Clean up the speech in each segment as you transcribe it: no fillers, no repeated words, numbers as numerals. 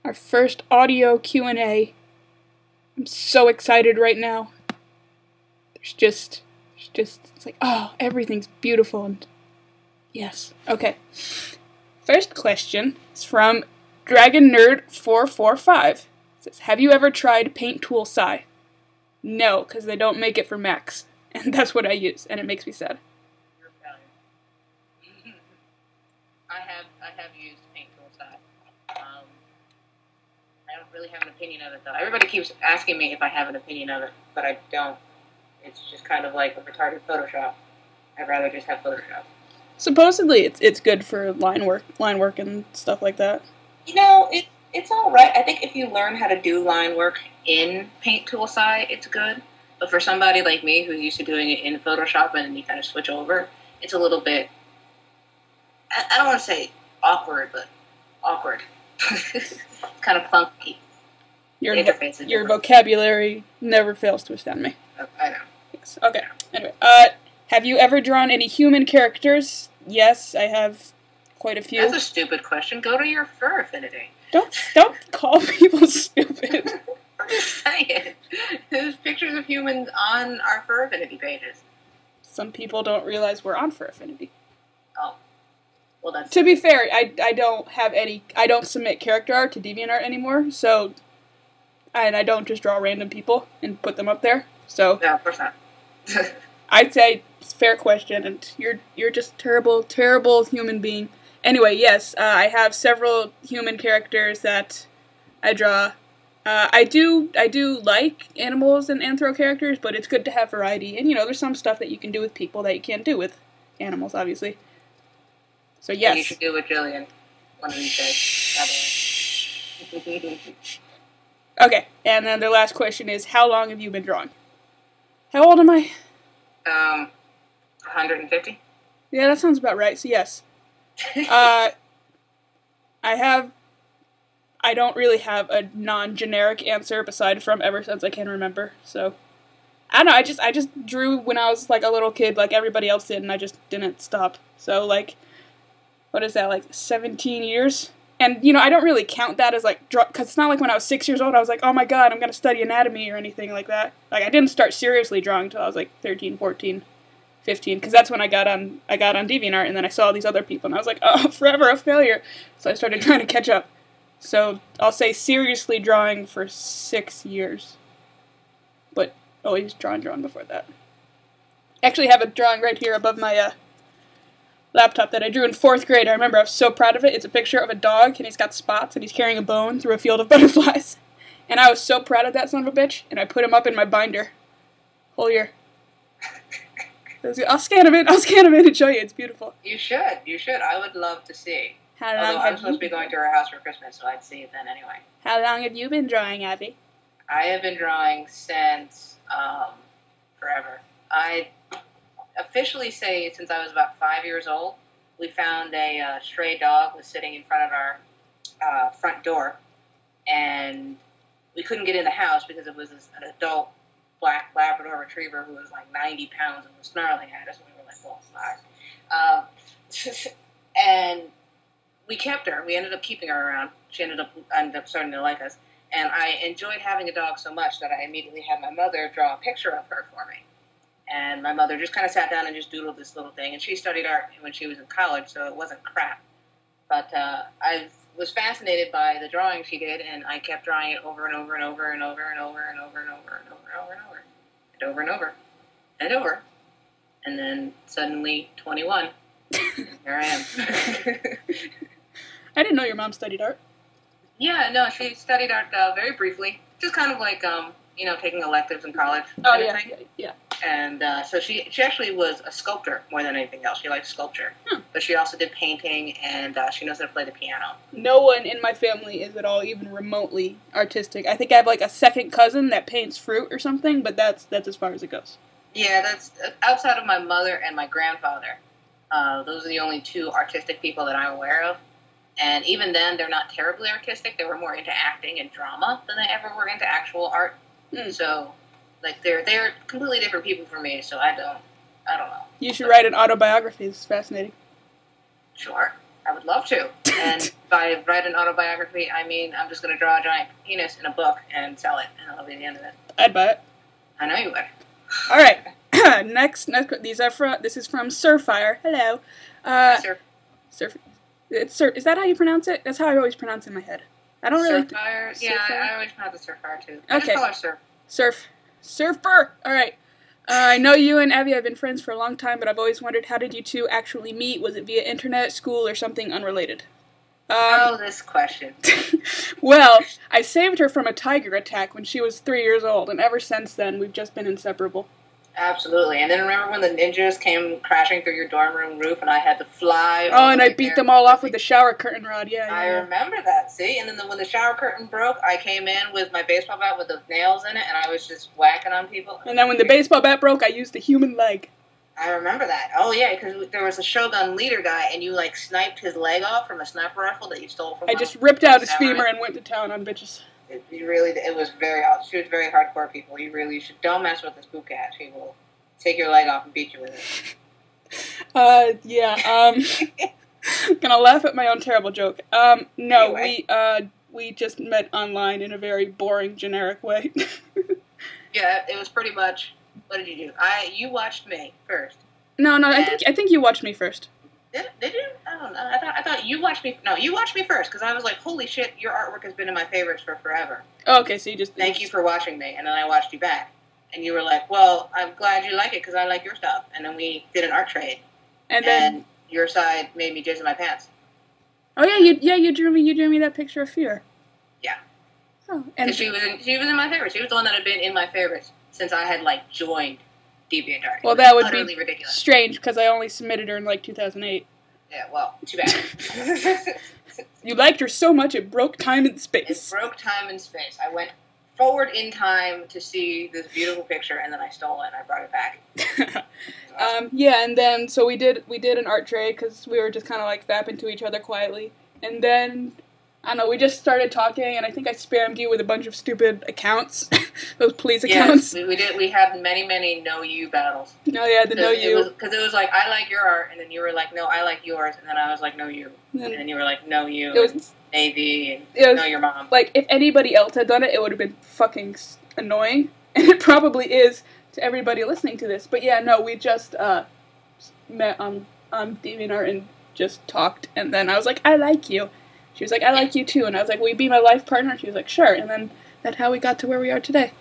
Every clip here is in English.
our first audio Q&A. I'm so excited right now. It's like, oh, everything's beautiful and yes. Okay. First question is from Dragon Nerd 445. It says, have you ever tried Paint Tool SAI? No, because they don't make it for Macs. And that's what I use, and it makes me sad. You're Italian. I have used Paint Tool SAI. I don't really have an opinion of it, though. Everybody keeps asking me if I have an opinion of it, but I don't. It's just kind of like a retarded Photoshop. I'd rather just have Photoshop. Supposedly, it's good for line work and stuff like that. You know, it's all right. I think if you learn how to do line work in Paint Tool SAI, it's good. But for somebody like me who's used to doing it in Photoshop and then you kind of switch over, it's a little bit, I don't want to say awkward, but awkward. It's kind of clunky. Your vocabulary never fails to astound me. I know. Yes. Okay. Anyway, have you ever drawn any human characters? Yes, I have quite a few. That's a stupid question. Go to your fur affinity. Don't call people stupid. I'm just saying. There's pictures of humans on our fur affinity pages. Some people don't realize we're on fur affinity. Oh. Well, that's... To be fair, I don't submit character art to DeviantArt anymore, so... And I don't just draw random people and put them up there, so... No, of course not. I'd say it's a fair question, and you're just a terrible, terrible human being. Anyway, yes, I have several human characters that I draw. I do like animals and anthro characters, but it's good to have variety. And, there's some stuff that you can do with people that you can't do with animals, obviously. So, yes. And you should do with Jillian one of these days, by the way. Okay, and then the last question is, how long have you been drawing? How old am I? 150. Yeah, that sounds about right, so yes. I don't really have a non-generic answer beside from ever since I can remember, so. I don't know, I just drew when I was, like, a little kid, like everybody else did, and I just didn't stop. So, like, what is that, like, 17 years? And, I don't really count that as, like, because it's not like when I was 6 years old, I was like, oh my god, I'm going to study anatomy or anything like that. Like, I didn't start seriously drawing until I was, like, 13, 14, 15, because that's when I got on DeviantArt, and then I saw these other people, and I was like, oh, forever a failure. So I started trying to catch up. So, I'll say seriously drawing for 6 years. But always drawing before that. I actually have a drawing right here above my, laptop that I drew in 4th grade. I remember I was so proud of it. It's a picture of a dog, and he's got spots, and he's carrying a bone through a field of butterflies. And I was so proud of that son of a bitch, and I put him up in my binder. Whole year. I'll scan him in and show you. It's beautiful. You should. I would love to see. Although I'm supposed to be going to her house for Christmas, so I'd see it then anyway. How long have you been drawing, Avy? I have been drawing since, forever. I officially say since I was about 5 years old. We found a stray dog was sitting in front of our front door, and we couldn't get in the house because it was an adult black Labrador Retriever who was like 90 pounds and was snarling at us, and we were like, well, fuck. And we kept her. We ended up keeping her around. She ended up starting to like us. And I enjoyed having a dog so much that I immediately had my mother draw a picture of her for me. And my mother just kind of sat down and just doodled this little thing. And she studied art when she was in college, so it wasn't crap. But I was fascinated by the drawing she did, and I kept drawing it over and over and over and over and over and over and over and over and over and over and over and over and over. And then suddenly 21. Here I am. I didn't know your mom studied art. Yeah, no, she studied art very briefly. Just kind of like, taking electives in college. Oh, yeah. And so she actually was a sculptor more than anything else. She liked sculpture. But she also did painting, and she knows how to play the piano. No one in my family is at all even remotely artistic. I think I have, like, a second cousin that paints fruit or something, but that's as far as it goes. Yeah, that's outside of my mother and my grandfather. Those are the only two artistic people that I'm aware of. And even then, they're not terribly artistic. They were more into acting and drama than they ever were into actual art. So, like, they're completely different people for me, so I don't know. You should write an autobiography. It's fascinating. Sure. I would love to. And by write an autobiography, I mean I'm just going to draw a giant penis in a book and sell it, and that'll be the end of it. I'd buy it. I know you would. All right. next, these are from. This is from Surfire. Hello. Surf. Is that how you pronounce it? That's how I always pronounce it in my head. I don't really. Surfire. Yeah, I always pronounce it Surfire too. Okay. I just call her Surf. Surfer. All right. I know you and Avy have been friends for a long time, but I've always wondered, how did you two actually meet? Was it via internet, school, or something unrelated? This question. Well, I saved her from a tiger attack when she was 3 years old, and ever since then, we've just been inseparable. Absolutely. And then remember when the ninjas came crashing through your dorm room roof and I had to fly? Oh, and I beat them all off with the shower curtain rod, yeah. I remember that, see? And then when the shower curtain broke, I came in with my baseball bat with the nails in it, and I was just whacking on people. And then when the baseball bat broke, I used the human leg. I remember that. Oh, yeah, because there was a Shogun leader guy, and you, like, sniped his leg off from a sniper rifle that you stole from him. I just ripped out his femur and went to town on bitches. It was very awesome. She was very hardcore, people. You really should. Don't mess with this spook cat. She will take your leg off and beat you with it. Gonna laugh at my own terrible joke. No, anyway. we just met online in a very boring, generic way. Yeah, it was pretty much, what did you do? You watched me first. No, I think you watched me first. Did you? I don't know. I thought you watched me. No, you watched me first, because I was like, holy shit, your artwork has been in my favorites for forever. Oh, okay, so you just... Thank you for watching me, and then I watched you back. And you were like, well, I'm glad you like it, because I like your stuff. And then we did an art trade. And then your side made me jizz in my pants. Oh, yeah, you drew me that picture of Fear. Yeah. Oh, and she was in my favorites. She was the one that had been in my favorites since I had, like, joined DeviantArt. Well, that would utterly be ridiculous. Strange, because I only submitted her in, like, 2008. Yeah, well, too bad. You liked her so much it broke time and space. It broke time and space. I went forward in time to see this beautiful picture, and then I stole it and I brought it back. Awesome. Yeah, and then, so we did an art trade, because we were just kind of, like, fapping to each other quietly. And then, I don't know, we just started talking, and I think I spammed you with a bunch of stupid accounts. Those police accounts. Yes, we did. We had many know you battles. Oh, yeah, the know you. Because it was like, I like your art, and then you were like, no, I like yours, and then I was like, no, you. And then you were like, no, you, and Avy, and no, your mom. Like, if anybody else had done it, it would have been fucking annoying. And it probably is to everybody listening to this. But yeah, no, we just met on DeviantArt and just talked, and then I was like, I like you. She was like, I like you too, and I was like, will you be my life partner? And she was like, sure, and then that's how we got to where we are today.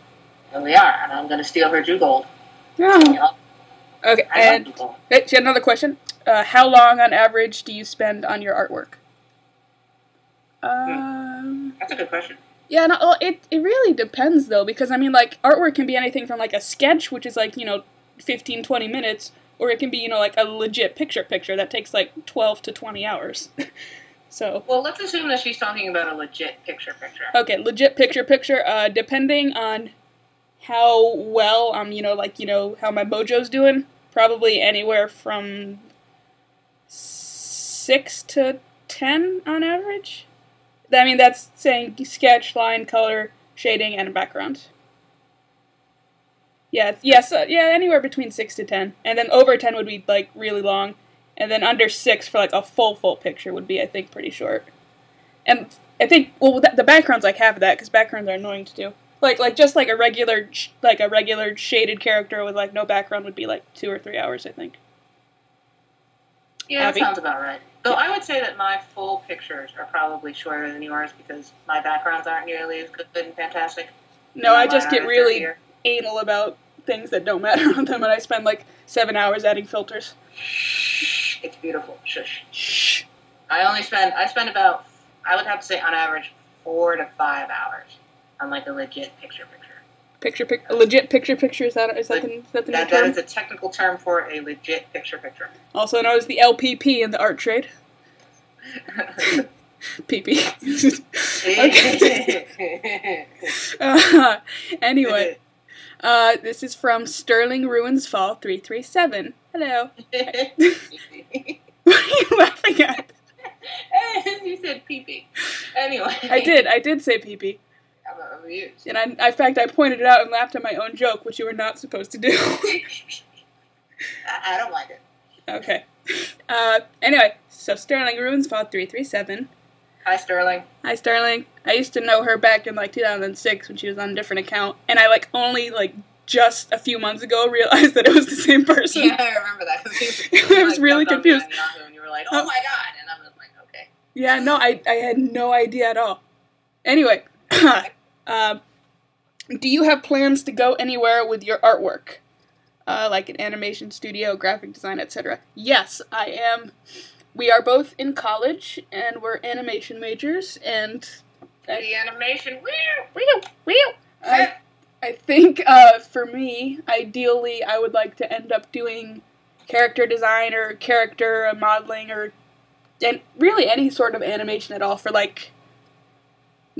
Here we are, and I'm going to steal her Jew gold. Oh. Okay, and she had another question. How long on average do you spend on your artwork? That's a good question. Yeah, no, well, it really depends, though, because, I mean, like, artwork can be anything from, like, a sketch, which is, like, 15, 20 minutes, or it can be, like, a legit picture that takes, like, 12 to 20 hours. So. Well, let's assume that she's talking about a legit picture. Okay, legit picture. Depending on how well how my mojo's doing, probably anywhere from 6 to 10 on average. I mean, that's saying sketch, line, color, shading, and background. Yeah, anywhere between 6 to 10, and then over 10 would be like really long. And then under 6 for, like, a full picture would be, I think, pretty short. And I think, well, the background's, like, half of that, because backgrounds are annoying to do. Like, just, like, a regular shaded character with, like, no background would be, like, 2 or 3 hours, I think. Yeah, that sounds about right. Though I would say that my full pictures are probably shorter than yours, because my backgrounds aren't nearly as good and fantastic. No, I just get really anal about things that don't matter on them, and I spend, like, 7 hours adding filters. It's beautiful. Shh. I spend about, I would have to say on average, 4 to 5 hours on like a legit picture. A legit picture, is that the new term? That is a technical term for a legit picture. Also known as the LPP in the art trade. PP. Okay. Anyway. This is from Sterling Ruins Fall 337. Hello. What are you laughing at? You said pee-pee. Anyway. I did say pee-pee. I'm amused. And in fact, I pointed it out and laughed at my own joke, which you were not supposed to do. I don't mind it. Okay. Anyway, so Sterling Ruins Fall 337. Hi, Sterling. Hi, Sterling. I used to know her back in, like, 2006 when she was on a different account, and I, like, only, like, just a few months ago realized that it was the same person. Yeah, I remember that. I was really confused. And you were like, oh my god, and I'm just like, okay. Yeah, no, I had no idea at all. Anyway, do you have plans to go anywhere with your artwork? Like an animation studio, graphic design, etc. Yes, I am. We are both in college, and we're animation majors, and... The animation, I think, for me, ideally, I would like to end up doing character design, or character modeling, and really any sort of animation at all for, like...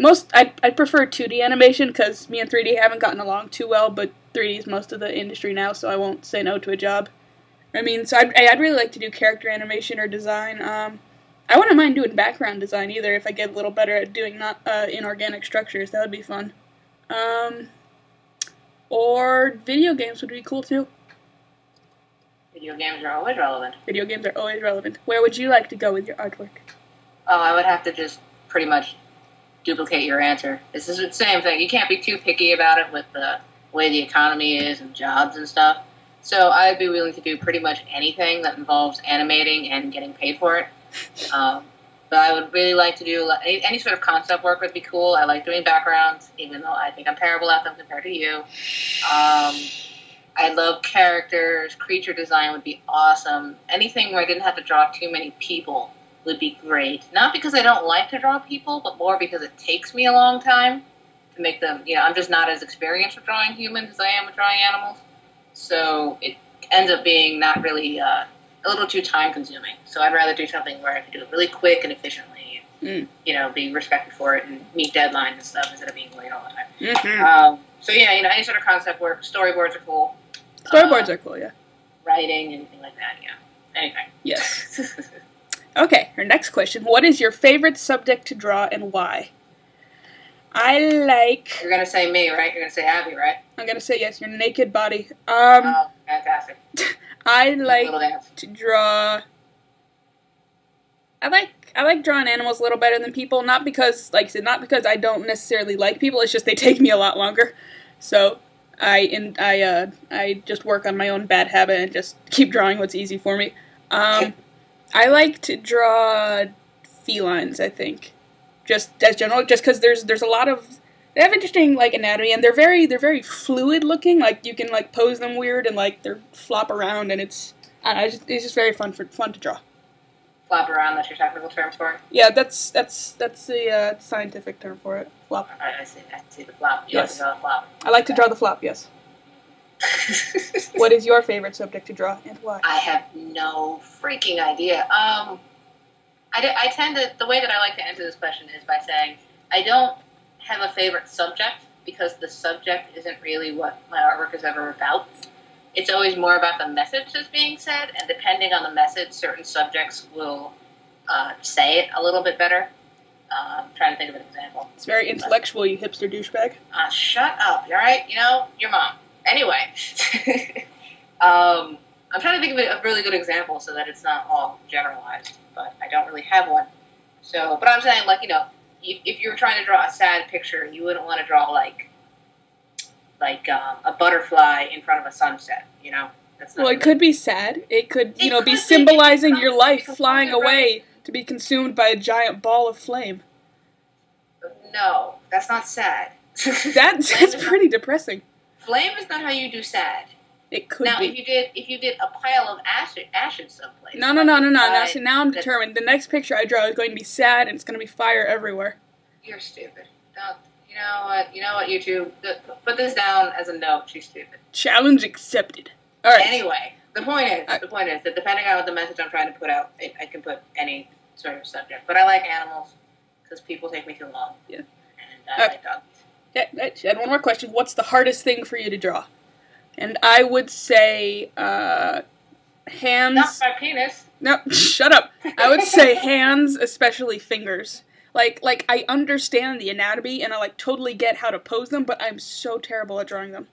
I'd prefer 2D animation, because me and 3D haven't gotten along too well, but 3D is most of the industry now, so I won't say no to a job. I mean, so I'd really like to do character animation or design. I wouldn't mind doing background design either if I get a little better at doing not inorganic structures. That would be fun. Or video games would be cool too. Video games are always relevant. Video games are always relevant. Where would you like to go with your artwork? Oh, I would have to just pretty much duplicate your answer. This is the same thing. You can't be too picky about it with the way the economy is and jobs and stuff. So I'd be willing to do pretty much anything that involves animating and getting paid for it. But I would really like to do any sort of concept work would be cool. I like doing backgrounds, even though I think I'm terrible at them compared to you. I love characters. Creature design would be awesome. Anything where I didn't have to draw too many people would be great. Not because I don't like to draw people, but more because it takes me a long time to make them, I'm just not as experienced with drawing humans as I am with drawing animals. So it ends up being not really a little too time-consuming. So I'd rather do something where I can do it really quick and efficiently and, be respected for it and meet deadlines and stuff instead of being late all the time. So yeah, any sort of concept work. Storyboards are cool. Storyboards are cool, yeah. Writing, anything like that, yeah. Anything. Yes. Okay, our next question. What is your favorite subject to draw and why? You're going to say me, right? You're going to say Avy, right? I'm going to say yes, your naked body. Oh, fantastic. I like to draw... I like drawing animals a little better than people, not because, like I said, not because I don't necessarily like people, it's just they take me a lot longer. So, I just work on my own bad habit and just keep drawing what's easy for me. I like to draw felines, I think. Just as general, just because there's a lot of, they have interesting, like, anatomy, and they're very fluid looking, like, you can, like, pose them weird, and, like, they flop around, and it's just very fun to draw. Flop around, that's your technical term for it? Yeah, that's the scientific term for it. Flop. Alright, I see the flop. You like to draw the flop. I like to draw the flop, yes. What is your favorite subject to draw, and why? I have no freaking idea. I tend to, the way that I like to answer this question is by saying, I don't have a favorite subject, because the subject isn't really what my artwork is ever about. It's always more about the message that's being said, and depending on the message, certain subjects will say it a little bit better. I'm trying to think of an example. It's very intellectual, you hipster douchebag. Shut up, alright? Your mom. Anyway. I'm trying to think of a really good example so that it's not all generalized, but I don't really have one. So, but I'm saying, like, if you were trying to draw a sad picture, you wouldn't want to draw, like a butterfly in front of a sunset, That's not it could be sad. It could, be symbolizing your life flying away to be consumed by a giant ball of flame. No, that's not sad. That's pretty depressing. Flame is not how you do sad. It could now, be. if you did a pile of ashes someplace. No. Now I'm determined. The next picture I draw is going to be sad, and it's going to be fire everywhere. You're stupid. Don't. You know what, YouTube? Put this down as a note. She's stupid. Challenge accepted. All right. Anyway, the point is that depending on what the message I'm trying to put out, I can put any sort of subject. But I like animals because people take me too long. Yeah. And I like dogs. Yeah, and one more question. What's the hardest thing for you to draw? And I would say hands. Not my penis. No, shut up. I would say hands, especially fingers. Like I understand the anatomy and I totally get how to pose them, but I'm so terrible at drawing them.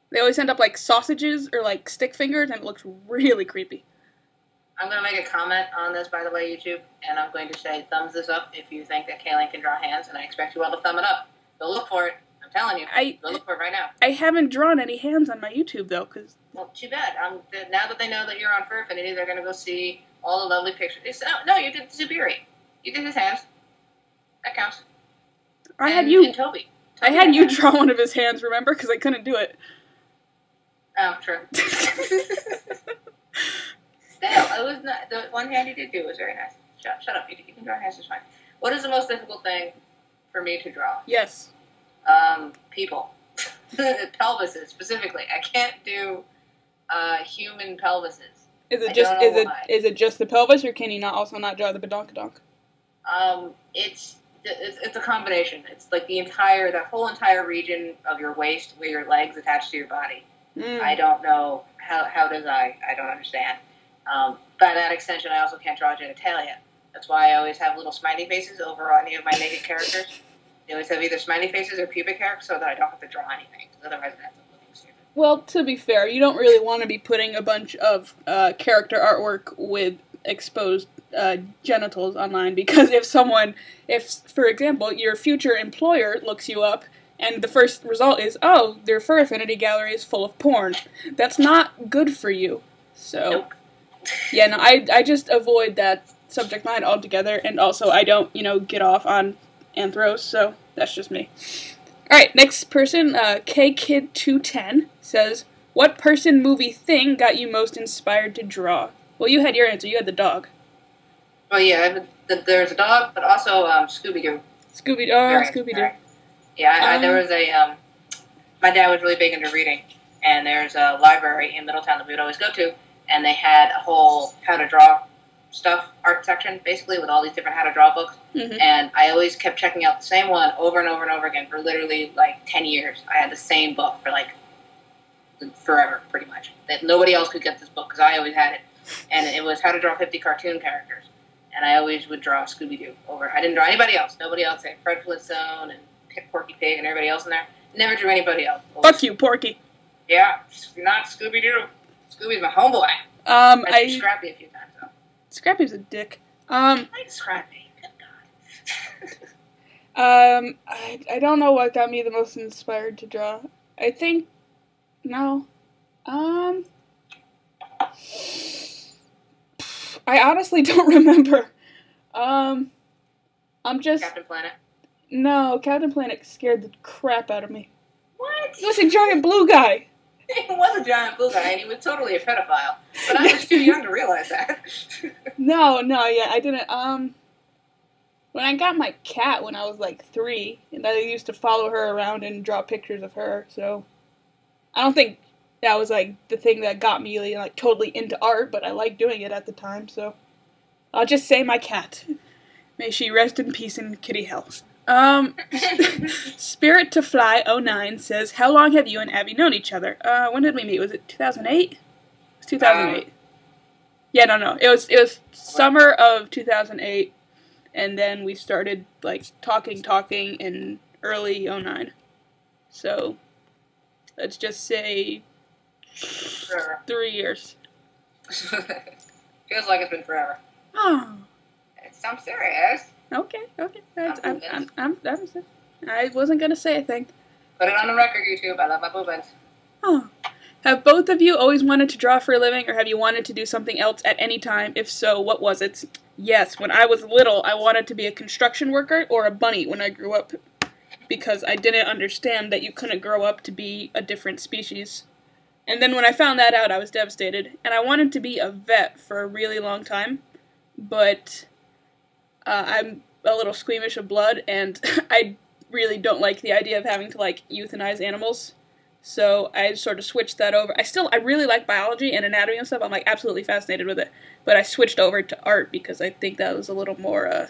They always end up like sausages or like stick fingers, and it looks really creepy. I'm going to make a comment on this, by the way, YouTube, and I'm going to say thumbs this up if you think that Kaylink can draw hands, and I expect you all to thumb it up. Go look for it. I'm telling you. Go look for it right now. I haven't drawn any hands on my YouTube, though, because... Well, too bad. Now that they know that you're on Furfinity, they're going to go see all the lovely pictures. No, you did Zubiri. You did his hands. That counts. And Toby. I had you draw one of his hands, remember? Because I couldn't do it. Oh, true. Still, it was not, the one hand you did do was very nice. Shut up. You can draw hands just fine. What is the most difficult thing for me to draw? Yes. People. Pelvises, specifically. I can't do human pelvises. Is it just the pelvis, or can you also not draw the badonkadonk? It's a combination. It's like that whole entire region of your waist where your legs attached to your body. I don't know how does I don't understand. By that extension, I also can't draw genitalia. That's why I always have little smiley faces over any of my naked characters. They always have either smiley faces or pubic hair so that I don't have to draw anything. Because otherwise it ends up looking stupid. Well, to be fair, you don't really want to be putting a bunch of character artwork with exposed genitals online, because if, for example, your future employer looks you up and the first result is, oh, their fur affinity gallery is full of porn, that's not good for you. So, nope. Yeah, no, I just avoid that subject line altogether, and also I don't, get off on anthros, so that's just me. Alright, next person, KKid210 says, what person, movie, thing got you most inspired to draw? Well, you had your answer. You had the dog. Oh, yeah, there's a dog, but also Scooby-Doo. Scooby-Doo. Yeah, there was my dad was really big into reading, and there's a library in Middletown that we would always go to, and they had a whole how to draw stuff, art section, basically, with all these different how to draw books, and I always kept checking out the same one over and over and over again for literally, 10 years. I had the same book for, forever, pretty much. That nobody else could get this book, because I always had it. And it was how to draw 50 cartoon characters. And I always would draw Scooby-Doo over. I didn't draw anybody else. Nobody else. I had Fred Flintstone and Porky Pig and everybody else in there. Never drew anybody else. Fuck you, Porky. Yeah, not Scooby-Doo. Scooby's my homeboy. I drew Scrappy a few times, though. Scrappy's a dick. I like Scrappy. Good God. I don't know what got me the most inspired to draw. I think... No. I honestly don't remember. I'm just... Captain Planet? No, Captain Planet scared the crap out of me. What? He was a giant blue guy. He was a giant blue guy, and he was totally a pedophile. But I was too young to realize that. No, yeah, I didn't, when I got my cat when I was, 3, and I used to follow her around and draw pictures of her, so... I don't think that was, the thing that got me, totally into art, but I liked doing it at the time, so... I'll just say my cat. May she rest in peace in kitty hell. Spirit to Fly 09 says, how long have you and Avy known each other? When did we meet? Was it 2008? It was 2008. Yeah, no. It was summer of 2008, and then we started, talking in early 09. So, let's just say Forever. 3 years. Feels like it's been forever. Oh. I'm serious. Okay. I wasn't gonna say a thing. Put it on the record, YouTube. I love my boobins. Oh. Have both of you always wanted to draw for a living, or have you wanted to do something else at any time? If so, what was it? Yes, when I was little, I wanted to be a construction worker or a bunny when I grew up, because I didn't understand that you couldn't grow up to be a different species. And then when I found that out, I was devastated. And I wanted to be a vet for a really long time, but I'm a little squeamish of blood, and I really don't like the idea of having to, euthanize animals. So I sort of switched that over. I really like biology and anatomy and stuff. I'm, absolutely fascinated with it. But I switched over to art because I think that was a little more,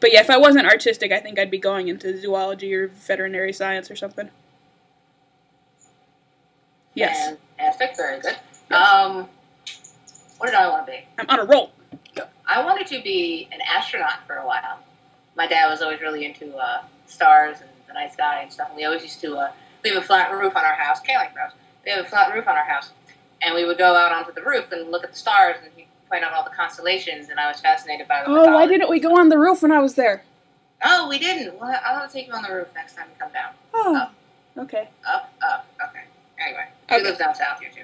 But yeah, if I wasn't artistic, I think I'd be going into zoology or veterinary science or something. Yes. Fantastic. Very good. Yes. What did I want to be? I'm on a roll. I wanted to be an astronaut for a while. My dad was always really into stars and the night sky and stuff. And we always used to, we have a flat roof on our house, Kaylink house. We have a flat roof on our house. And we would go out onto the roof and look at the stars, and he'd point out all the constellations, and I was fascinated by the Oh, why didn't we go on the roof when I was there? Oh, we didn't. Well, I'll have to take you on the roof next time you come down. Oh, up. Okay. Up. Okay. Anyway, she lives down south here too.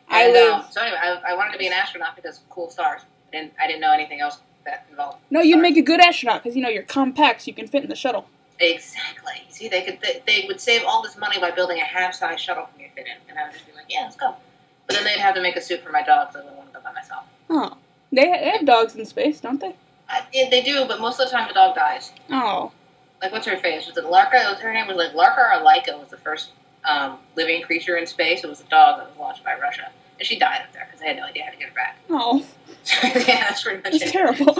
I And, live. So anyway, I wanted to be an astronaut because of cool stars. I didn't know anything else that involved. No, you'd make a good astronaut because you're compact, so you can fit in the shuttle. Exactly. See, they would save all this money by building a half-size shuttle for me to fit in, and I would just be like, yeah, let's go. But then they'd have to make a suit for my dog, so I wouldn't want to go by myself. Oh, they have dogs in space, don't they? Yeah, they do, but most of the time the dog dies. Oh. Like, what's her face? Was it Larka? Her name was like Larka or Laika was the first living creature in space. It was a dog that was launched by Russia. And she died up there because they had no idea how to get her back. Oh. Yeah, that's pretty much it. That's terrible.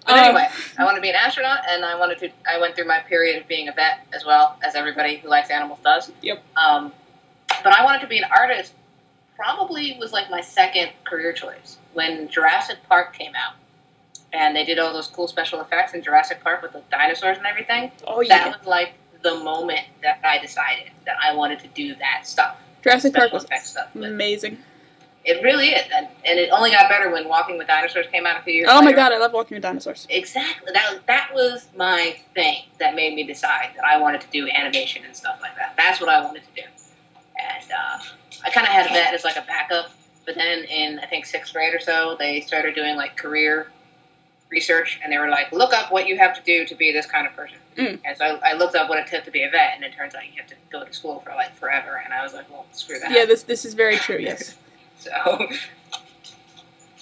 But anyway, I wanted to be an astronaut, and I went through my period of being a vet as well, as everybody who likes animals does. Yep. But I wanted to be an artist. Probably was like my second career choice. When Jurassic Park came out, and they did all those cool special effects in Jurassic Park with the dinosaurs and everything. Oh, yeah. That was like the moment that I decided that I wanted to do that stuff. Jurassic Park was amazing. It really is. And it only got better when Walking with Dinosaurs came out a few years later. Oh my god, I love Walking with Dinosaurs. Exactly. That was my thing that made me decide that I wanted to do animation and stuff like that. That's what I wanted to do. And I kind of had that as like a backup. But then in, I think, 6th grade or so, they started doing like career research, and they were like, look up what you have to do to be this kind of person. And so I looked up what it took to be a vet, and it turns out you have to go to school for like forever. And I was like, well, screw that. Yeah, this is very true. Yes. So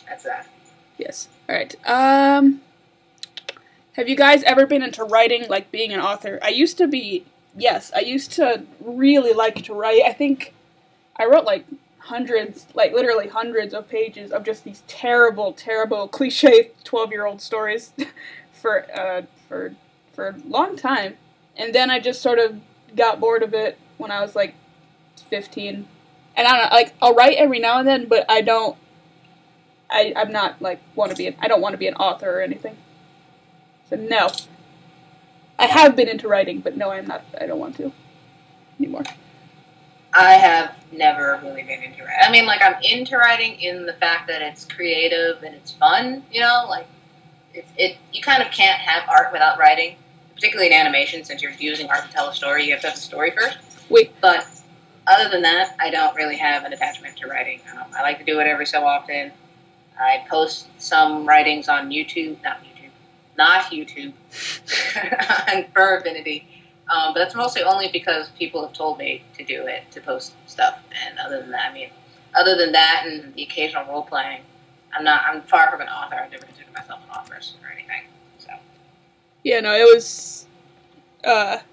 that's that. Yes. All right. Have you guys ever been into writing, like being an author? I used to really like to write. I think I wrote like hundreds, like literally hundreds of pages of just these terrible, terrible cliche 12-year-old stories for a long time. And then I just sort of got bored of it when I was like 15. And I don't know, like I'll write every now and then, but I don't want to be an author or anything. So no. I have been into writing, but no, I don't want to anymore. I have never really been into writing. I mean, like, I'm into writing in the fact that it's creative and it's fun, like, you kind of can't have art without writing, particularly in animation, since you're using art to tell a story, you have to have the story first. But other than that, I don't really have an attachment to writing. I like to do it every so often. I post some writings on YouTube, not YouTube, on Fur Affinity. But that's mostly only because people have told me to do it, to post stuff. And other than that and the occasional role playing, I'm far from an author. I never consider myself an author or anything. So. Yeah, no, it was, I've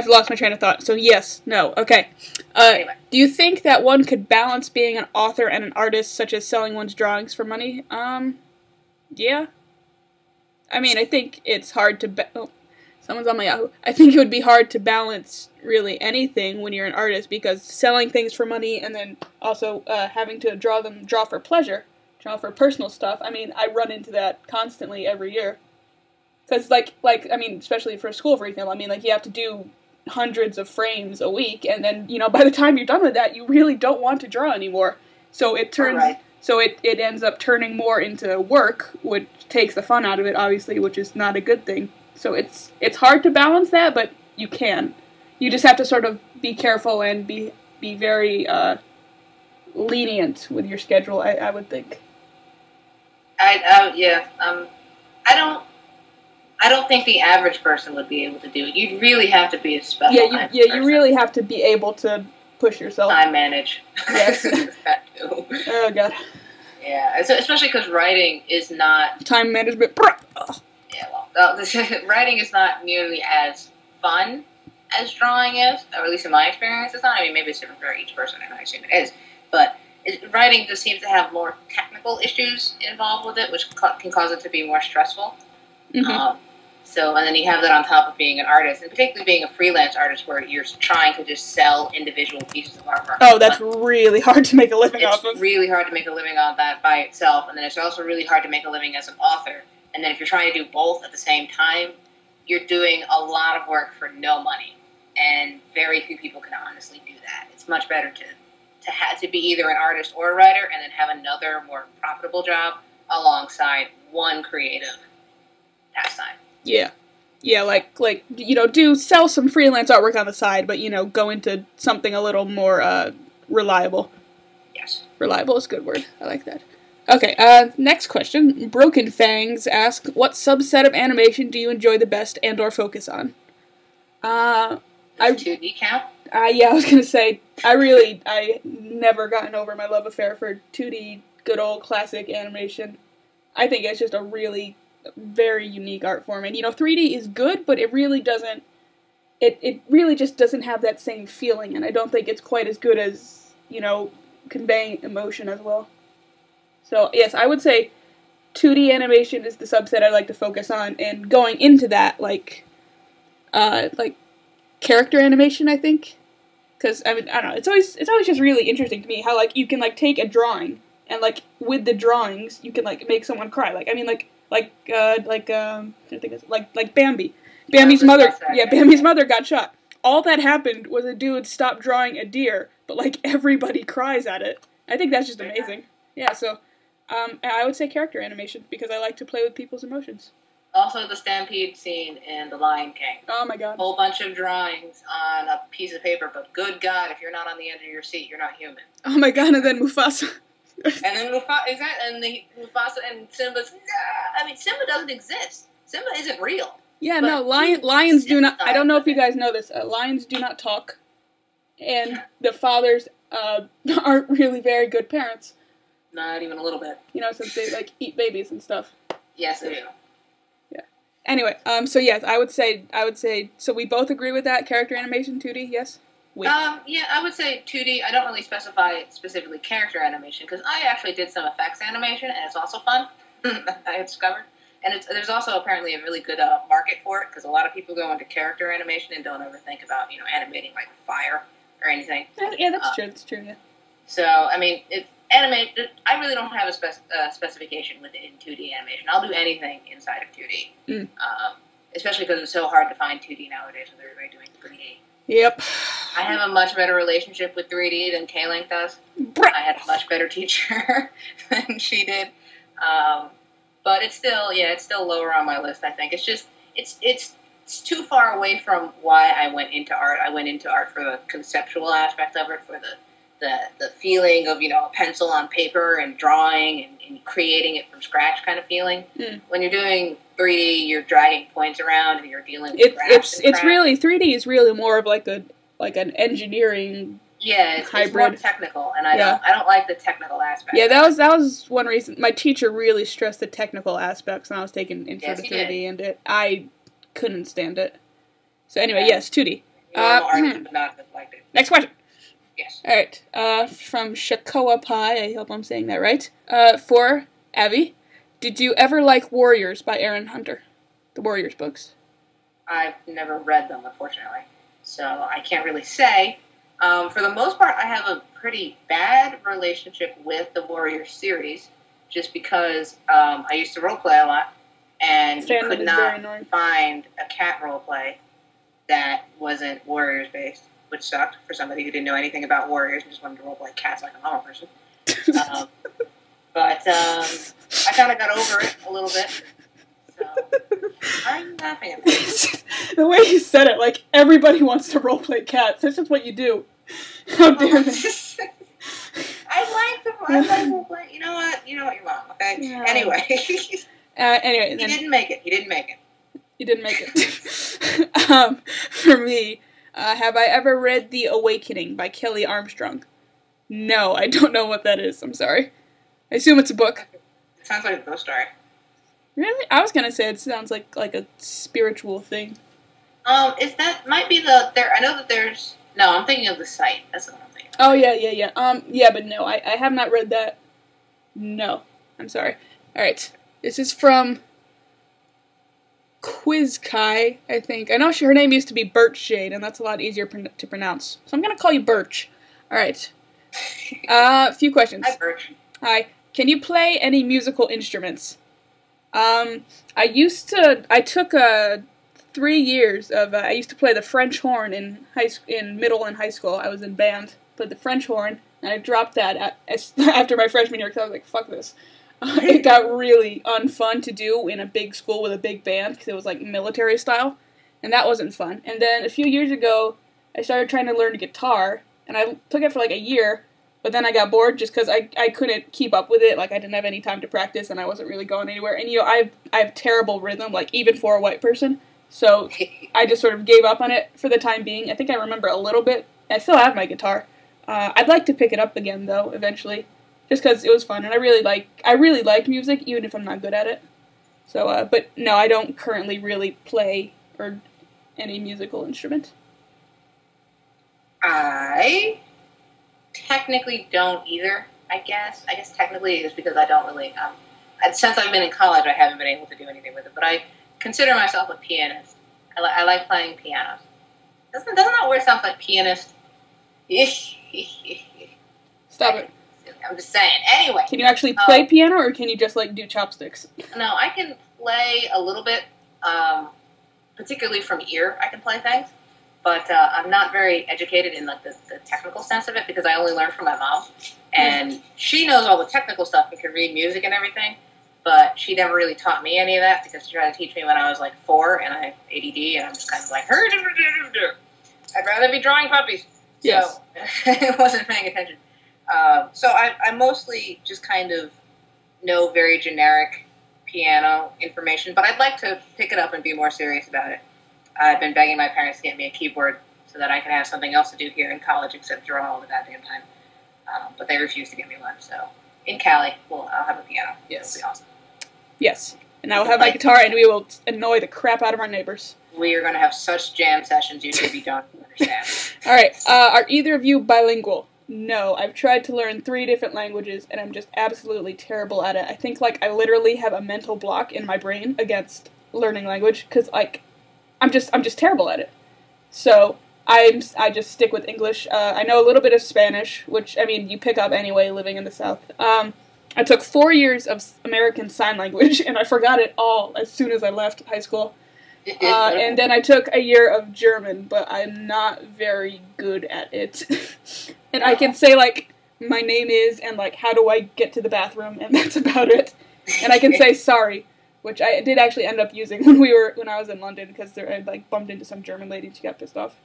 lost my train of thought. So yes, no, okay. Anyway. Do you think that one could balance being an author and an artist, such as selling one's drawings for money? Yeah. I mean, I think it's hard to, someone's on my Yahoo. I think it would be hard to balance really anything when you're an artist, because selling things for money and then also having to draw for pleasure, draw for personal stuff. I mean, I run into that constantly every year. Because, I mean, especially for school, for example, I mean, like, you have to do hundreds of frames a week, and then, by the time you're done with that, you really don't want to draw anymore. So it it ends up turning more into work, which takes the fun out of it, obviously, which is not a good thing. So it's hard to balance that, but you can. You just have to sort of be careful and be very lenient with your schedule, I would think. I don't think the average person would be able to do it. You'd really have to be a special kind of person. You really have to be able to push yourself. Time manage. Yes. That too. Oh, God. Yeah, especially because writing is not... Time management. Yeah, well, writing is not nearly as fun as drawing is, or at least in my experience it's not. I mean, maybe it's different for each person, and I assume it is. But writing just seems to have more technical issues involved with it, which can cause it to be more stressful. Mm-hmm. And then you have that on top of being an artist, and particularly being a freelance artist where you're trying to just sell individual pieces of artwork. Oh, that's really hard to make a living off of. It's really hard to make a living on that by itself, and then it's also really hard to make a living as an author. And then if you're trying to do both at the same time, you're doing a lot of work for no money, and very few people can honestly do that. It's much better to to be either an artist or a writer, and then have another more profitable job alongside one creative pastime. Yeah. Yeah, like do sell some freelance artwork on the side, but go into something a little more reliable. Yes. Reliable is a good word. I like that. Okay, next question. Broken Fangs ask, what subset of animation do you enjoy the best and or focus on? Does 2D count? Yeah, I was gonna say, I never gotten over my love affair for 2D, good old classic animation. I think it's just a really very unique art form, and 3D is good, but it really doesn't, it really just doesn't have that same feeling, and I don't think it's quite as good as, conveying emotion as well. So, yes, I would say 2D animation is the subset I like to focus on, and going into that, like character animation, I think. Because, I don't know, it's always just really interesting to me how, you can, take a drawing, and, with the drawings, you can, make someone cry. Bambi. Bambi's mother, Bambi's mother got shot. All that happened was a dude stopped drawing a deer, but, everybody cries at it. I think that's just amazing. Yeah, so... I would say character animation, because I like to play with people's emotions. Also, the stampede scene in The Lion King. Oh my god. A whole bunch of drawings on a piece of paper, but good God, if you're not on the edge of your seat, you're not human. Oh my god, and then Mufasa. And then Mufasa and Simba's... I mean, Simba doesn't exist. Simba isn't real. Yeah, no, lions do not... I don't know if you guys know this. Lions do not talk. And the fathers aren't really very good parents. Not even a little bit. Since they, eat babies and stuff. Yes, they do. Yeah. Anyway, so yes, I would say, so we both agree with that, character animation, 2D, yes? Yeah, I would say 2D. I don't really specify specifically character animation, because I actually did some effects animation, and it's also fun, I discovered. And there's also apparently a really good market for it, because a lot of people go into character animation and don't ever think about, animating, fire or anything. Yeah, that's true, yeah. So, I mean, I really don't have a specification within 2D animation. I'll do anything inside of 2D. Especially because it's so hard to find 2D nowadays with everybody doing 3D. Yep. I have a much better relationship with 3D than Kaylink does. I had a much better teacher than she did. But it's still lower on my list, I think. It's just, it's too far away from why I went into art. I went into art for the conceptual aspect of it, for the feeling of, a pencil on paper and drawing and creating it from scratch kind of feeling. When you're doing 3D, you're dragging points around and you're dealing with it's really, 3D is really more of an engineering hybrid. It's more technical, and I don't like the technical aspect. Yeah, that was one reason. My teacher really stressed the technical aspects when I was taking intro to 3D, and I couldn't stand it. So anyway, yes, 2D. Next question. Yes. Alright, from Shakoa Pie, I hope I'm saying that right. For Avy, did you ever like Warriors by Aaron Hunter? The Warriors books. I've never read them, unfortunately, so I can't really say. For the most part, I have a pretty bad relationship with the Warriors series, just because I used to roleplay a lot, and you could not find a cat roleplay that wasn't Warriors-based, which sucked for somebody who didn't know anything about Warriors and just wanted to roleplay cats like a normal person. But I kind of got over it a little bit. So I'm laughing at that. The way you said it, everybody wants to roleplay cats. That's just what you do. How dare they? I like roleplay. You know what? You're wrong, okay? Yeah. Anyway. Anyway. He didn't make it. You didn't make it. For me... have I ever read The Awakening by Kelly Armstrong? No, I don't know what that is. I'm sorry. I assume it's a book. It sounds like a ghost story. Really? I was gonna say it sounds like a spiritual thing. Might be I know that there's... No, I'm thinking of the site. That's what I'm thinking of. Oh, yeah. Yeah, but no, I have not read that. No. I'm sorry. Alright. This is from... QUICKJUMP, I think. I know her name used to be Birch Shade, and that's a lot easier to pronounce. So I'm going to call you Birch. Alright. A few questions. Hi, Birch. Hi. Can you play any musical instruments? I took 3 years of, I used to play the French horn in middle and high school. I was in band. played the French horn, and I dropped that after my freshman year because I was like, fuck this. It got really unfun to do in a big school with a big band because it was like military style, and that wasn't fun. And then a few years ago, I started trying to learn guitar, and I took it for like a year, but then I got bored just because I couldn't keep up with it. Like, I didn't have any time to practice, and I wasn't really going anywhere. And, you know, I have terrible rhythm, like, even for a white person. So I just sort of gave up on it for the time being. I think I remember a little bit. I still have my guitar. I'd like to pick it up again, though, eventually, just because it was fun. And I really like music, even if I'm not good at it. So, but no, I don't currently really play or any musical instrument. I technically don't either, I guess. I guess technically it's because I don't really, since I've been in college, I haven't been able to do anything with it, but I consider myself a pianist. I like playing pianos. Doesn't that word sound like pianist? Stop it. I'm just saying. Anyway. Can you actually play piano, or can you just, like, do chopsticks? No, I can play a little bit, particularly from ear, I can play things. But I'm not very educated in like the technical sense of it because I only learned from my mom. And she knows all the technical stuff and can read music and everything, but she never really taught me any of that because she tried to teach me when I was like 4 and I have ADD and I'm just kind of like, I'd rather be drawing puppies. Yes. So I wasn't paying attention. So I mostly just kind of know very generic piano information, but I'd like to pick it up and be more serious about it. I've been begging my parents to get me a keyboard so that I can have something else to do here in college except draw all the goddamn time. But they refused to give me one, so in Cali, I'll have a piano. Yes. It'll be awesome. Yes. And I will have my guitar, and we will annoy the crap out of our neighbors. We are going to have such jam sessions you maybe don't understand. All right. Are either of you bilingual? No. I've tried to learn 3 different languages, and I'm just absolutely terrible at it. I think, like, I literally have a mental block in my brain against learning language, because, like, I'm just terrible at it. So I just stick with English. I know a little bit of Spanish, which, I mean, you pick up anyway living in the South. I took 4 years of American Sign Language, and I forgot it all as soon as I left high school. And then I took a year of German, but I'm not very good at it. And I can say, like, my name is, and, like, how do I get to the bathroom, and that's about it. And I can say sorry, which I did actually end up using when I was in London, because I, like, bumped into some German lady and she got pissed off.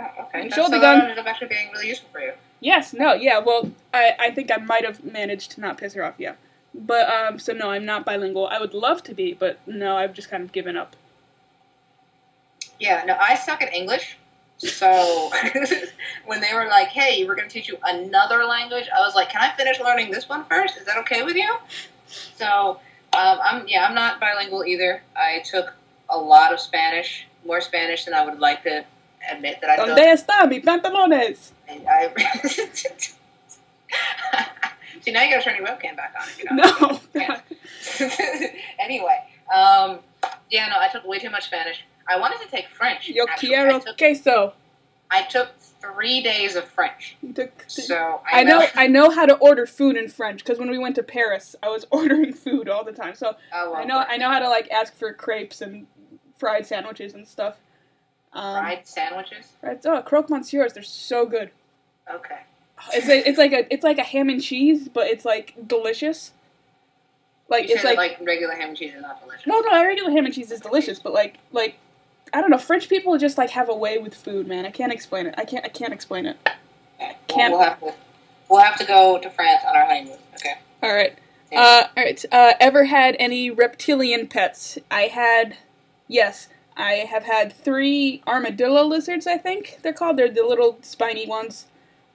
Oh, okay. So that ended up actually being really useful for you. Yes, no, yeah, well, I think I might have managed to not piss her off, yeah. But, so no, I'm not bilingual. I would love to be, but no, I've just kind of given up. Yeah, no, I suck at English, so when they were like, hey, we're going to teach you another language, I was like, can I finish learning this one first? Is that okay with you? So, I'm not bilingual either. I took a lot of Spanish, more Spanish than I would like to admit that I took. ¿Dónde están mis pantalones? See, now you gotta turn your webcam back on if you don't. No. Anyway, I took way too much Spanish. I wanted to take French. Yo quiero queso. I took 3 days of French. So I know how to order food in French because when we went to Paris, I was ordering food all the time. So I know how to like ask for crepes and fried sandwiches and stuff. Fried sandwiches? Croque monsieurs, they're so good. Okay. It's like a ham and cheese, but it's like delicious. Like you say like regular ham and cheese is not delicious. No, regular ham and cheese is delicious, but like I don't know, French people just like have a way with food, man. I can't explain it. I can't explain it. We'll have to go to France on our honeymoon. Okay. All right. Ever had any reptilian pets? Yes. I have had 3 armadillo lizards, I think they're called. They're the little spiny ones.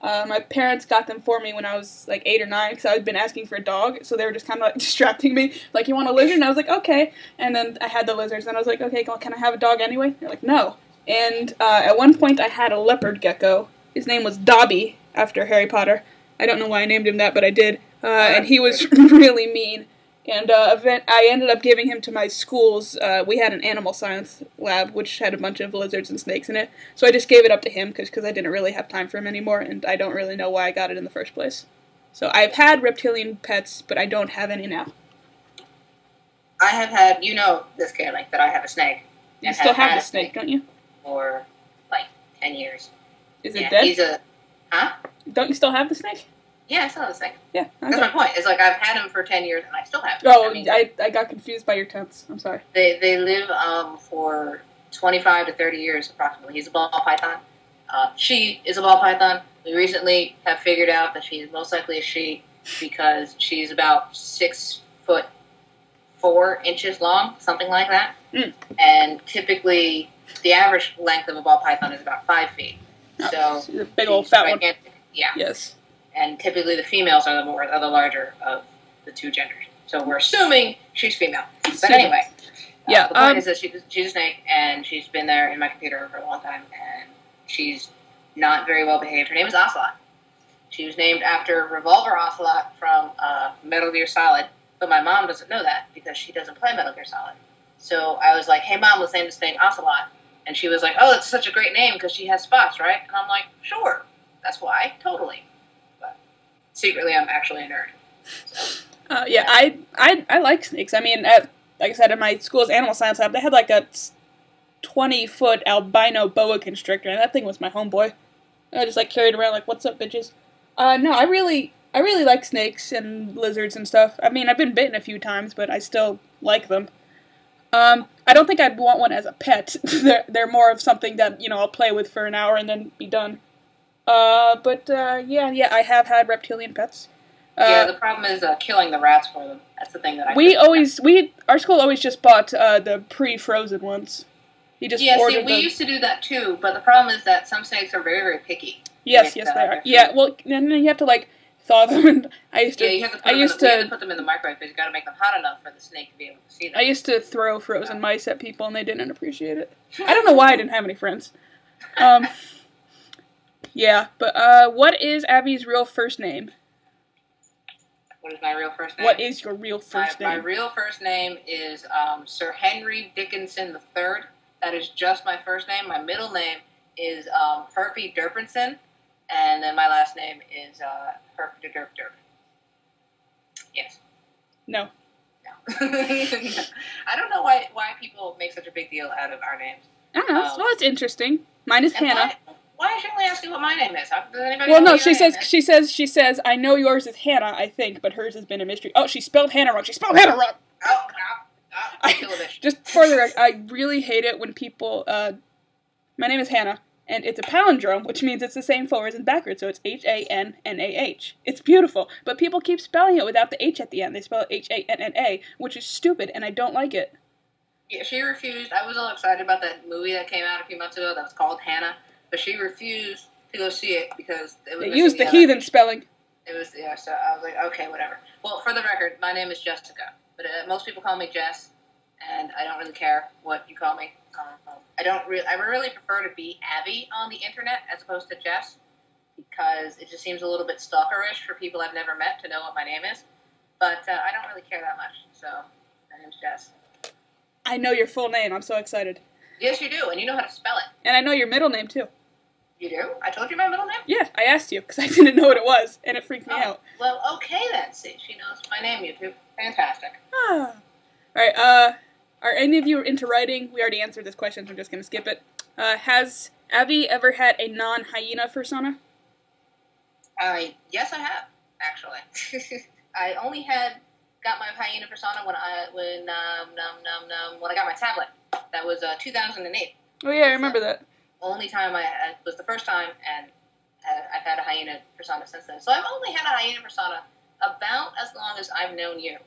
My parents got them for me when I was like 8 or 9 because I had been asking for a dog, so they were just kind of like distracting me. Like, you want a lizard? And I was like, okay. And then I had the lizards, and I was like, okay, can I have a dog anyway? They're like, no. And at one point I had a leopard gecko. His name was Dobby, after Harry Potter. I don't know why I named him that, but I did. And he was really mean. And I ended up giving him to my school's, we had an animal science lab, which had a bunch of lizards and snakes in it. So I just gave it up to him, because I didn't really have time for him anymore, and I don't really know why I got it in the first place. So I've had reptilian pets, but I don't have any now. I have had, this Kaylink, that I have a snake. You still have the snake, don't you? For, like, 10 years. Is it dead? Huh? Don't you still have the snake? Yeah, I still have the snake. Yeah. That's my point. It's like I've had him for 10 years and I still have him. Oh, I mean, I got confused by your tense. I'm sorry. They live for 25 to 30 years approximately. He's a ball python. She is a ball python. We recently have figured out that she is most likely a she because she's about 6'4" long, something like that. Mm. And typically, the average length of a ball python is about 5 feet. Oh, So a big old fat one. Yeah. Yes. And typically, the females are the larger of the two genders. So we're assuming she's female. But anyway, yeah. The point is that she's a snake, and she's been there in my computer for a long time, and she's not very well behaved. Her name is Ocelot. She was named after Revolver Ocelot from Metal Gear Solid, but my mom doesn't know that because she doesn't play Metal Gear Solid. So I was like, hey, Mom, let's name this thing Ocelot. And she was like, oh, that's such a great name because she has spots, right? And I'm like, sure, that's why, totally. But secretly, I'm actually a nerd. So, yeah, I like snakes. I mean, like I said, in my school's animal science lab, they had like a 20-foot albino boa constrictor, and that thing was my homeboy. I just like carried around like, what's up, bitches? No, I really like snakes and lizards and stuff. I mean, I've been bitten a few times, but I still like them. I don't think I'd want one as a pet. They're more of something that, I'll play with for an hour and then be done. Yeah, I have had reptilian pets. Yeah, the problem is killing the rats for them. That's the thing that our school always just bought the pre-frozen ones. We used to do that too, but the problem is that some snakes are very, very picky. Yes, they are. Yeah, well, and then you have to like thaw them, and I used to. You have to put them in the microwave because you got to make them hot enough for the snake to be able to see them. I used to throw frozen mice at people, and they didn't appreciate it. I don't know why I didn't have any friends. Yeah, but what is Abby's real first name? What is my real first name? What is your real first name? My real first name is Sir Henry Dickinson III. That is just my first name. My middle name is Herpy Derpinson, and then my last name is Herpy Derp Derp. Yes. No. I don't know why people make such a big deal out of our names. I don't know. Well, it's interesting. Mine is Hannah. Why should we ask you what my name is? Does anybody well, know no, what she says, I know yours is Hannah, I think, but hers has been a mystery. Oh, she spelled Hannah wrong. Oh, just for the record, I really hate it when people, my name is Hannah, and it's a palindrome, which means it's the same forwards and backwards, so it's H-A-N-N-A-H. It's beautiful, but people keep spelling it without the H at the end. They spell it H-A-N-N-A, which is stupid, and I don't like it. Yeah, she refused. I was all excited about that movie that came out a few months ago that was called Hannah, but she refused to go see it because they used the heathen spelling. It was, yeah, so I was like, okay, whatever. Well, for the record, my name is Jessica, but most people call me Jess, and I don't really care what you call me. I really prefer to be Avy on the internet as opposed to Jess, because it just seems a little bit stalkerish for people I've never met to know what my name is, but I don't really care that much, so my name's Jess. I know your full name. I'm so excited. Yes, you do, and you know how to spell it. And I know your middle name, too. You do? I told you my middle name? Yeah, I asked you, because I didn't know what it was, and it freaked me out. Well, okay then. See, she knows my name, YouTube. Fantastic. Alright, are any of you into writing? We already answered this question, so I'm just going to skip it. Has Avy ever had a non-hyena fursona? Yes, I have, actually. I only got my hyena fursona when I got my tablet. That was 2008. Oh yeah, I remember that. Only time was the first time, and I've had a hyena fursona since then. So I've only had a hyena fursona about as long as I've known you,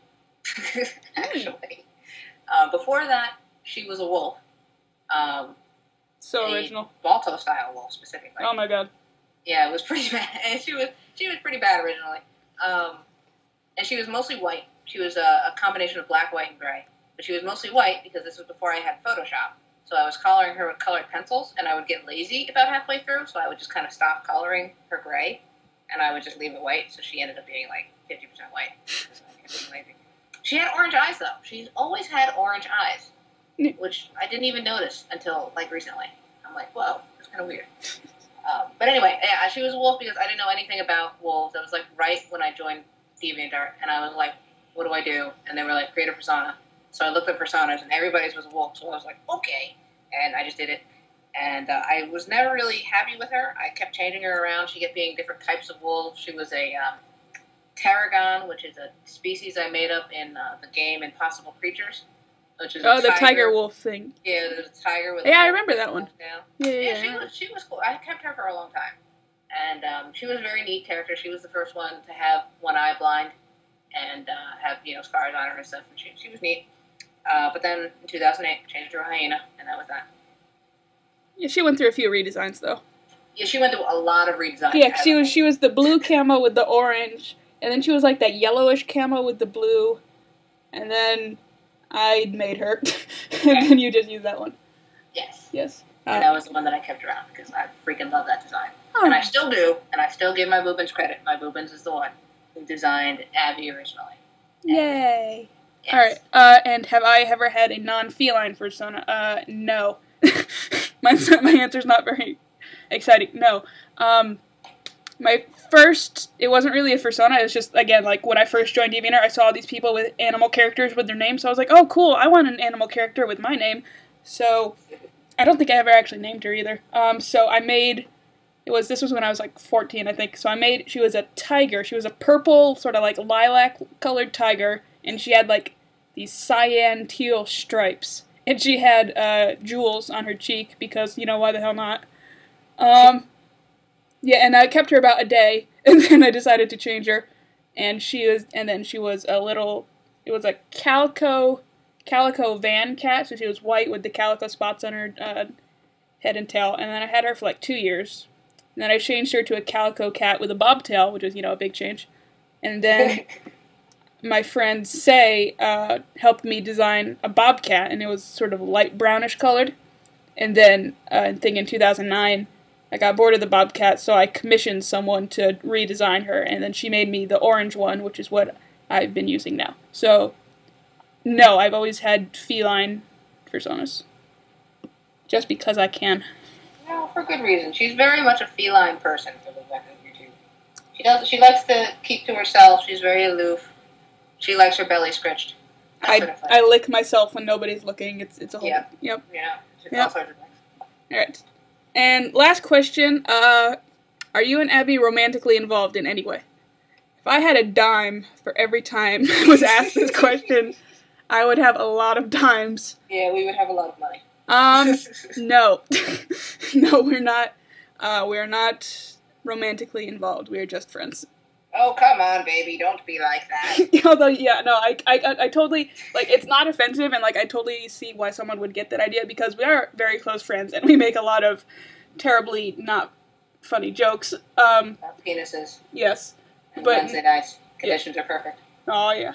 actually. Before that, she was a wolf. So original. Balto style wolf specifically. Oh my god. Yeah, it was pretty bad. And she was pretty bad originally. And she was mostly white. She was a combination of black, white, and gray. But she was mostly white because this was before I had Photoshop. So I was coloring her with colored pencils, and I would get lazy about halfway through, so I would just kind of stop coloring her gray, and I would just leave it white, so she ended up being like 50% white. She had orange eyes, though. She's always had orange eyes, which I didn't even notice until, like, recently. I'm like, whoa, that's kind of weird. But anyway, yeah, she was a wolf because I didn't know anything about wolves. That was, like, right when I joined DeviantArt, and I was like, what do I do? And they were like, create a persona. So I looked at personas, and everybody's was a wolf, so I was like, okay. And I just did it. And I was never really happy with her. I kept changing her around. She kept being different types of wolves. She was a tarragon, which is a species I made up in the game Impossible Creatures, which is the tiger wolf thing. Yeah, there's a tiger with. Yeah, I remember that one. Yeah. She was cool. I kept her for a long time, and she was a very neat character. She was the first one to have one eye blind, and have scars on her and stuff. And she was neat. But then in 2008, changed to a hyena, and that was that. Yeah, she went through a few redesigns though. Yeah, she went through a lot of redesigns. Yeah, she was the blue camo with the orange, and then she was like that yellowish camo with the blue, and then I made her, and then you just used that one. Yes. Yes. And that was the one that I kept around because I freaking love that design. Oh. And I still do, and I still give my Boobins credit. My Boobins is the one who designed Avy originally. Yay. Yes. Alright, and have I ever had a non-feline fursona? No. My answer's not very exciting. No. My first, it wasn't really a fursona, it was just, again, like, when I first joined DeviantArt, I saw these people with animal characters with their names, so I was like, oh, cool, I want an animal character with my name. So, I don't think I ever actually named her either. So I made, this was when I was, like, 14, I think, so she was a tiger. She was a purple, sort of, like, lilac-colored tiger, and she had, like, these cyan teal stripes. And she had jewels on her cheek, because, why the hell not? Yeah, and I kept her about a day, and then I decided to change her, and then she was a little, it was a calico van cat, so she was white with the calico spots on her head and tail, and then I had her for like 2 years, and then I changed her to a calico cat with a bobtail, which was, a big change, and then my friend SAI helped me design a bobcat, and it was sort of light brownish colored, and then I think in 2009, I got bored of the bobcat, so I commissioned someone to redesign her, and then she made me the orange one, which is what I've been using now. So, no, I've always had feline fursonas. Just because I can. No, for good reason. She's very much a feline person for the record, YouTube. She likes to keep to herself. She's very aloof. She likes her belly scratched. I lick myself when nobody's looking. It's a whole... Yeah. Yep. Yeah. Yep. All sorts of things. Alright. And last question, are you and Abby romantically involved in any way? If I had a dime for every time I was asked this question, I would have a lot of dimes. Yeah, we would have a lot of money. No. No, we're not. We're not romantically involved. We're just friends. Oh, come on, baby. Don't be like that. Although, yeah, no, I totally, like, it's not offensive, and, like, I totally see why someone would get that idea, because we are very close friends, and we make a lot of terribly not funny jokes. About penises. Yes. And but Wednesday nights. Conditions are perfect. Oh, yeah.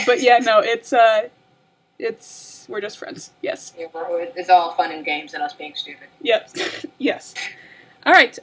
But, yeah, no, we're just friends. Yes. Yeah, it's all fun and games and us being stupid. Yes. Yes. All right.